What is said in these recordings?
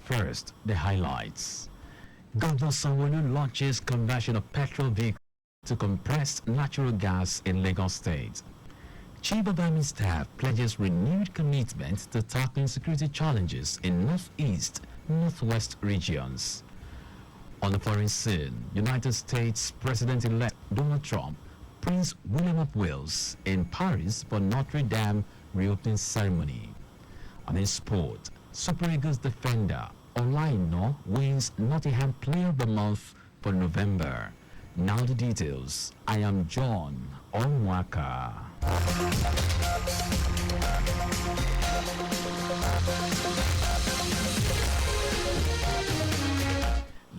First, the highlights. Governor Sanwo-Olu launches conversion of petrol vehicles to compressed natural gas in Lagos State. Chief of Army Staff pledges renewed commitment to tackling security challenges in Northeast, Northwest regions. On the foreign scene, United States President-elect Donald Trump, Prince William of Wales in Paris for Notre Dame reopening ceremony. And in sport, Super Eagles defender Olaino wins Nottingham Player of the Month for November. Now the details. I am John Omoaka.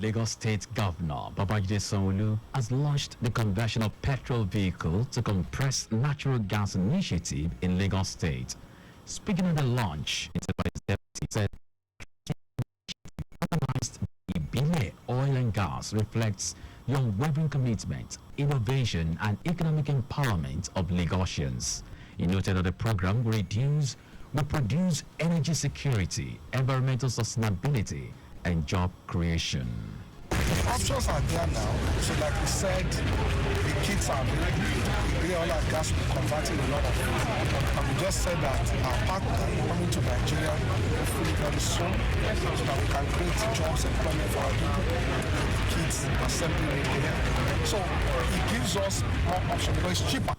Lagos State Governor Babajide Sanwo-Olu has launched the conversion of petrol vehicle to compressed natural gas initiative in Lagos State. Speaking at the launch, his deputy said organized Ibile Oil and Gas reflects the unwavering commitment, innovation and economic empowerment of Lagosians. He noted that the program will produce energy security, environmental sustainability and job creation. Options are there now, so like we said, the kits are available. The oil and gas will be converting a lot of it. And we just said that our partner coming to Nigeria hopefully very soon, so that we can create jobs and employment for our people. The kits assembly here. So it gives us more options because it's cheaper.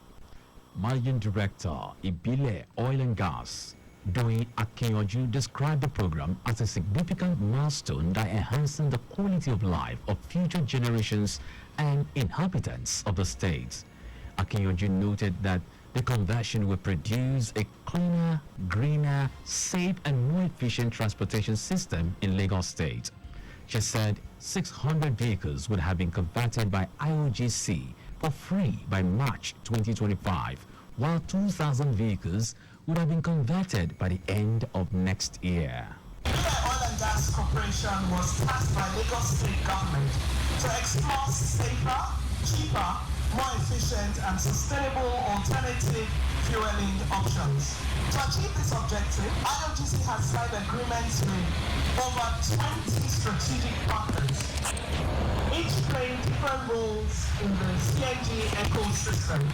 Managing Director, Ibile Oil and Gas, Doyin Akinyoju described the program as a significant milestone that enhances the quality of life of future generations and inhabitants of the state. Akinyoju noted that the conversion will produce a cleaner, greener, safe and more efficient transportation system in Lagos State. She said 600 vehicles would have been converted by IOGC for free by March 2025, while 2,000 vehicles would have been converted by the end of next year. The Oil and Gas Corporation was tasked by Lagos State government to explore safer, cheaper, more efficient and sustainable alternative fueling options. To achieve this objective, IOGC has signed agreements with over 20 strategic partners, each playing different roles in the CNG ecosystem.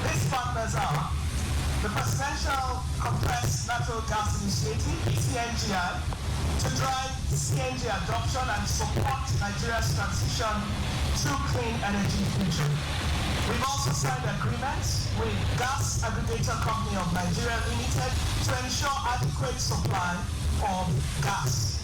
These partners are the Presidential Compressed Natural Gas Initiative, CNGI, to drive CNG adoption and support Nigeria's transition to clean energy future. We've also signed agreements with Gas Aggregator Company of Nigeria Limited to ensure adequate supply of gas.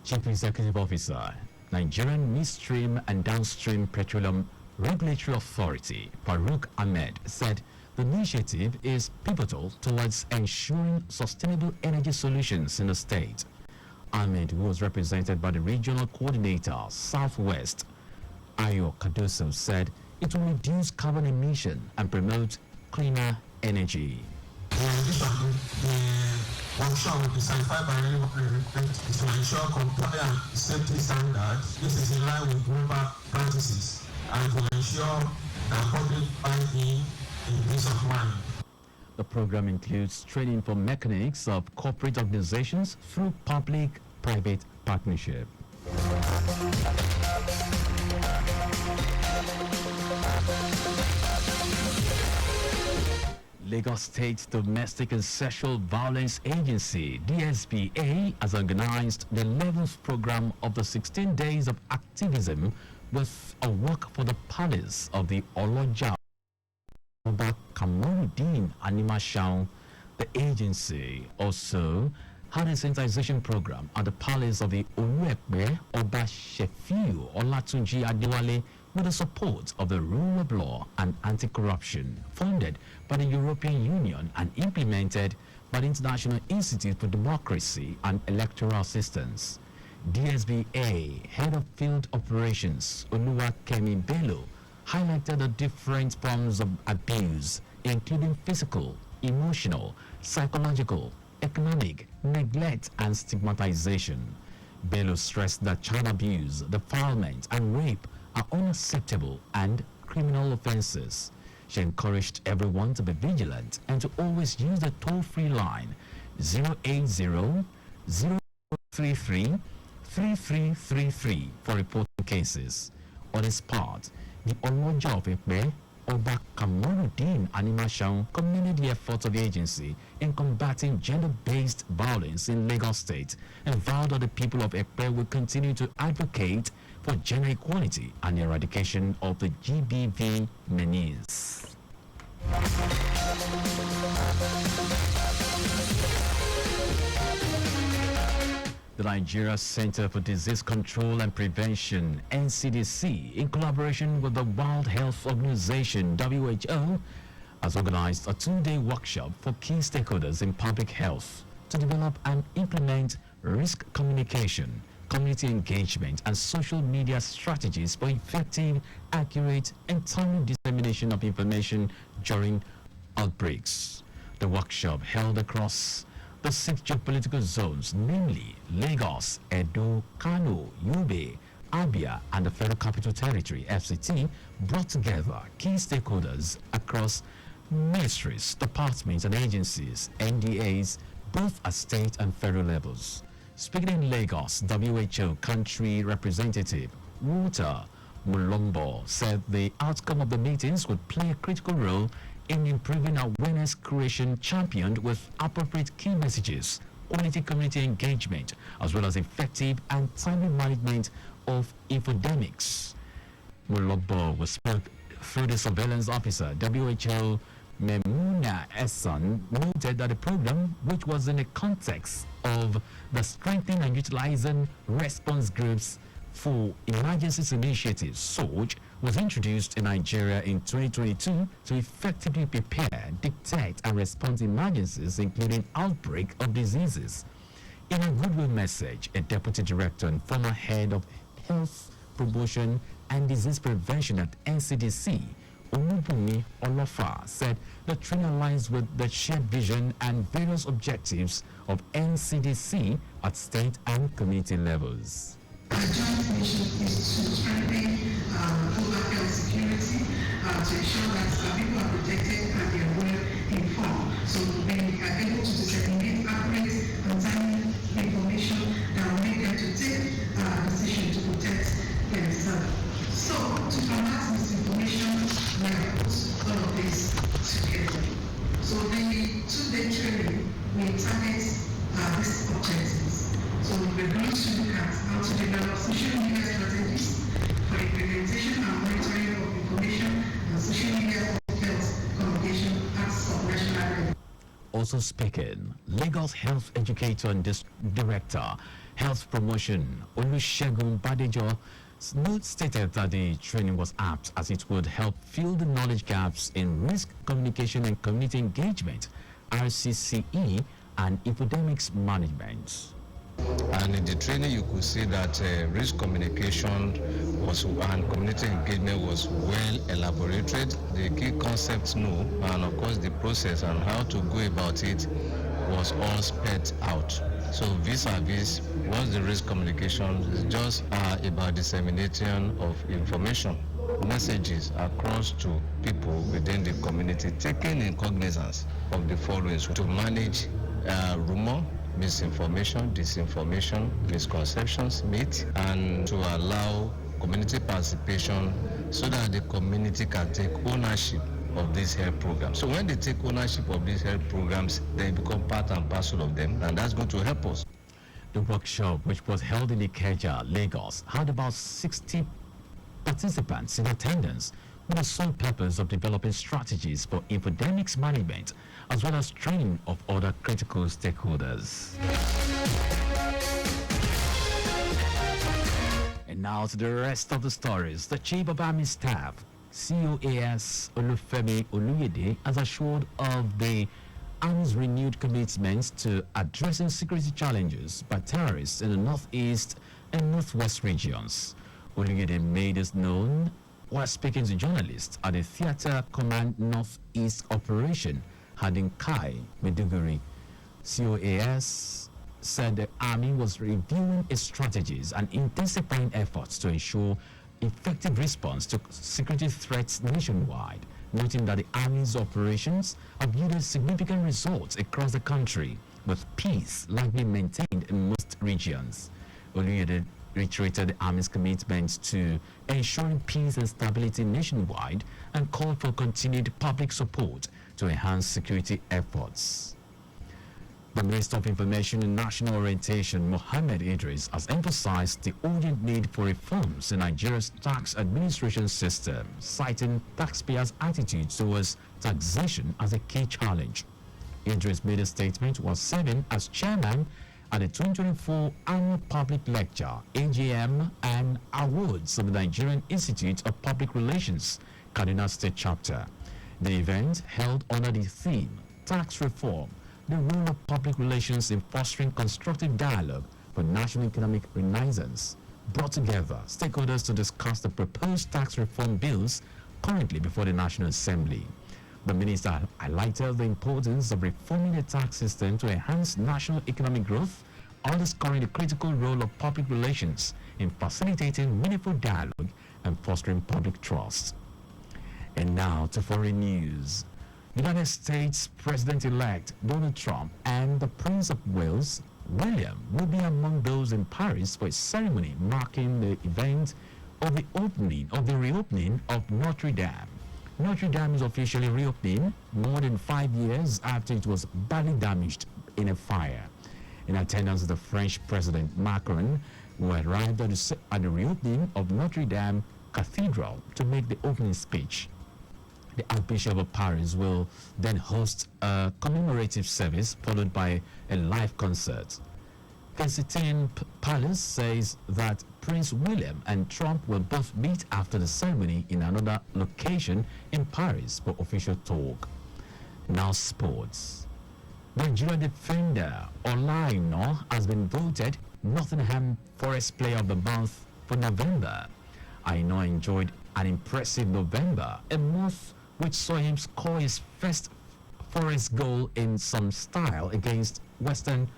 Chief Executive Officer, Nigerian Midstream and Downstream Petroleum Regulatory Authority, Farouk Ahmed, said the initiative is pivotal towards ensuring sustainable energy solutions in the state. Ahmed, who was represented by the Regional Coordinator, Southwest, Ayo Kadoso, said it will reduce carbon emission and promote cleaner energy. In addition, the workshop will be certified by to ensure compliant safety standards. This is in line with global practices and to ensure that public buy-in in peace of mind. The program includes training for mechanics of corporate organizations through public-private partnership. Lagos State Domestic and Sexual Violence Agency, DSVA, has organized the 11th program of the 16 days of activism with a walk for the palace of the Oloja Oba Kamarudin Animashaun. The agency also had a sensitization program at the palace of the Oluepe Oba Shefiu Olatunji Adewale with the support of the rule of law and anti-corruption, funded by the European Union and implemented by the International Institute for Democracy and Electoral Assistance. DSBA Head of Field Operations Oluwakemi Bello highlighted the different forms of abuse, including physical, emotional, psychological, economic, neglect, and stigmatization. Bello stressed that child abuse, defilement, and rape are unacceptable and criminal offenses. She encouraged everyone to be vigilant and to always use the toll-free line 080 0 3333 for reporting cases. On his part, the Oloja of Ekpe, Oba Kamoruddin Animashaun, commended the efforts of the agency in combating gender-based violence in Lagos State and vowed that the people of Ekpe will continue to advocate for gender equality and the eradication of the GBV menace. The Nigeria Center for Disease Control and Prevention, NCDC, in collaboration with the World Health Organization, WHO, has organized a two-day workshop for key stakeholders in public health to develop and implement risk communication, community engagement, and social media strategies for effective, accurate, and timely dissemination of information during outbreaks. The workshop held across the 6 geopolitical zones, namely Lagos, Edo, Kano, Yobe, Abia, and the Federal Capital Territory, FCT, brought together key stakeholders across ministries, departments, and agencies, NDAs, both at state and federal levels. Speaking in Lagos, WHO country representative Walter Mulombo said the outcome of the meetings would play a critical role in improving awareness creation championed with appropriate key messages, quality community engagement, as well as effective and timely management of infodemics. Mulombo was spoke through the surveillance officer, WHO Memuna Esson, noted that the program, which was in the context of the strengthening and utilizing response groups for emergencies initiatives, SOJ, was introduced in Nigeria in 2022 to effectively prepare, detect, and respond to emergencies, including outbreak of diseases. In a goodwill message, a deputy director and former head of health promotion and disease prevention at NCDC, Olubunmi Olofa, said the training aligns with the shared vision and various objectives of NCDC at state and community levels. The joint mission is to strengthen global health security, to ensure that people are protected and they are well informed. So we are able to disseminate accurate and timely information that will make them to take decision to protect themselves. So to combat misinformation, we have put all of this together. So the two-day training will target these objectives. So we're going to look at how to develop social media strategies for implementation and monitoring of information and social media health communication at subnational level. Also speaking, Lagos Health Educator and Director, Health Promotion, Olusegun Badejo, stated that the training was apt as it would help fill the knowledge gaps in risk communication and community engagement, RCCE, and epidemics management. And in the training, you could see that risk communication and community engagement was well elaborated. The key concepts known, and of course the process and how to go about it was all spelled out. So vis-a-vis, what's the risk communication? It's just about dissemination of information, messages across to people within the community, taking in cognizance of the following to manage rumor, misinformation, disinformation, misconceptions, myths, and to allow community participation so that the community can take ownership of these health programs. So when they take ownership of these health programs, they become part and parcel of them, and that's going to help us. The workshop, which was held in Ikeja, Lagos, had about 60 participants in attendance with the sole purpose of developing strategies for epidemics management as well as training of other critical stakeholders. And now to the rest of the stories. The Chief of Army Staff, COAS Olufemi Oluyede, has assured of the Army's renewed commitment to addressing security challenges by terrorists in the northeast and northwest regions. Oluyede made this known while speaking to journalists at the Theatre Command Northeast Operation had in Kai, Maiduguri. COAS said the Army was reviewing its strategies and intensifying efforts to ensure effective response to security threats nationwide, noting that the Army's operations have yielded significant results across the country, with peace likely maintained in most regions. Oluyede reiterated the Army's commitment to ensuring peace and stability nationwide and called for continued public support to enhance security efforts. The Minister of Information and National Orientation, Mohammed Idris, has emphasized the urgent need for reforms in Nigeria's tax administration system, citing taxpayers' attitude towards taxation as a key challenge. Idris made a statement while serving as chairman at the 2024 Annual Public Lecture, AGM, and Awards of the Nigerian Institute of Public Relations, Kaduna State Chapter. The event, held under the theme, Tax Reform, the role of public relations in fostering constructive dialogue for national economic renaissance, brought together stakeholders to discuss the proposed tax reform bills currently before the National Assembly. The minister highlighted the importance of reforming the tax system to enhance national economic growth, underscoring the critical role of public relations in facilitating meaningful dialogue and fostering public trust. And now to foreign news. United States President-elect Donald Trump and the Prince of Wales, William, will be among those in Paris for a ceremony marking the event of the reopening of Notre Dame. Notre Dame is officially reopening more than 5 years after it was badly damaged in a fire. In attendance is the French President Macron, who arrived at the reopening of Notre Dame Cathedral to make the opening speech. The Archbishop of Paris will then host a commemorative service followed by a live concert. Kensington Palace says that Prince William and Trump will both meet after the ceremony in another location in Paris for official talk. Now sports. Nigerian defender Olaino has been voted Nottingham Forest Player of the Month for November. Aino enjoyed an impressive November, a month which saw him score his first Forest goal in some style against West Ham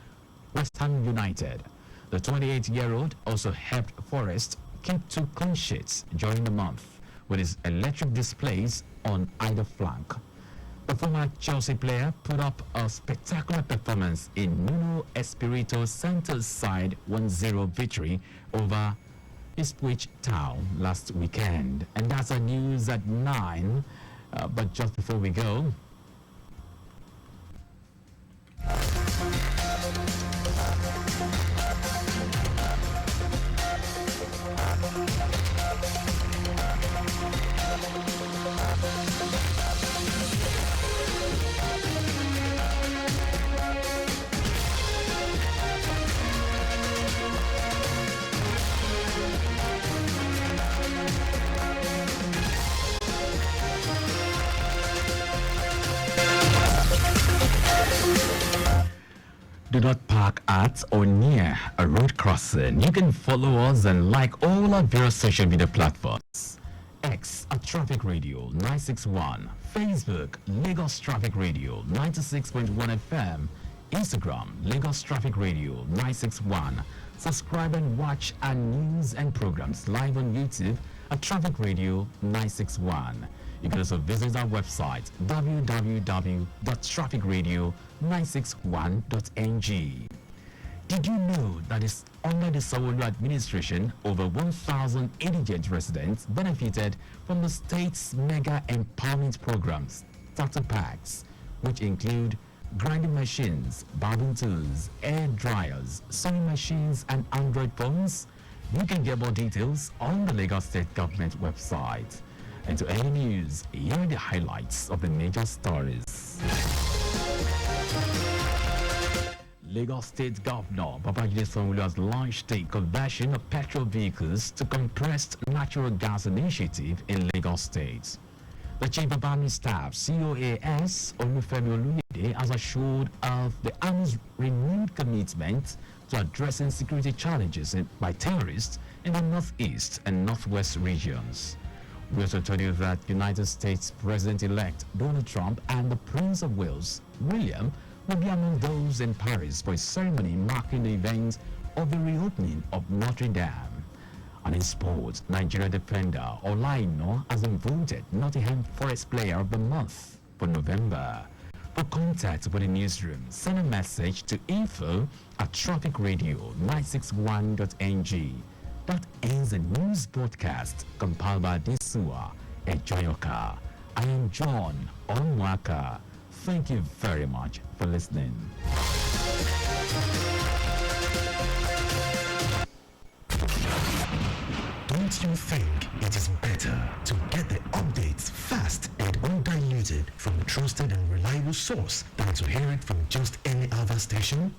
United. The 28-year-old also helped Forest keep 2 clean sheets during the month with his electric displays on either flank. The former Chelsea player put up a spectacular performance in Nuno Espirito Santo's side 1-0 victory over Ipswich Town last weekend. And that's our news at 9. But just before we go, do not park at or near a road crossing. You can follow us and like all our various social media platforms. X at Traffic Radio 961, Facebook Lagos Traffic Radio 96.1 FM, Instagram Lagos Traffic Radio 961. Subscribe and watch our news and programs live on YouTube at Traffic Radio 961. You can also visit our website www.trafficradio961.ng. Did you know that under the Sanwo-Olu administration, over 1,000 indigent residents benefited from the state's mega empowerment programs, starter packs, which include grinding machines, barbing tools, air dryers, sewing machines, and Android phones? You can get more details on the Lagos State Government website. And to any news, here are the highlights of the major stories. Lagos State Governor Babajide Sanwo-Olu has launched a conversion of petrol vehicles to compressed natural gas initiative in Lagos State. The Chief of Army Staff, COAS Olufemi Oluyede, has assured of the Army's renewed commitment to addressing security challenges by terrorists in the Northeast and Northwest regions. We also told you that United States President-elect Donald Trump and the Prince of Wales, William, will be among those in Paris for a ceremony marking the event of the reopening of Notre Dame. And in sports, Nigeria defender Olaino has been voted Nottingham Forest Player of the Month for November. For contact with the newsroom, send a message to info@tropicradio961.ng. That ends the news broadcast compiled by Desua Ejoyoka. I am John Omoaka. Thank you very much for listening. Don't you think it is better to get the updates fast and undiluted from a trusted and reliable source than to hear it from just any other station?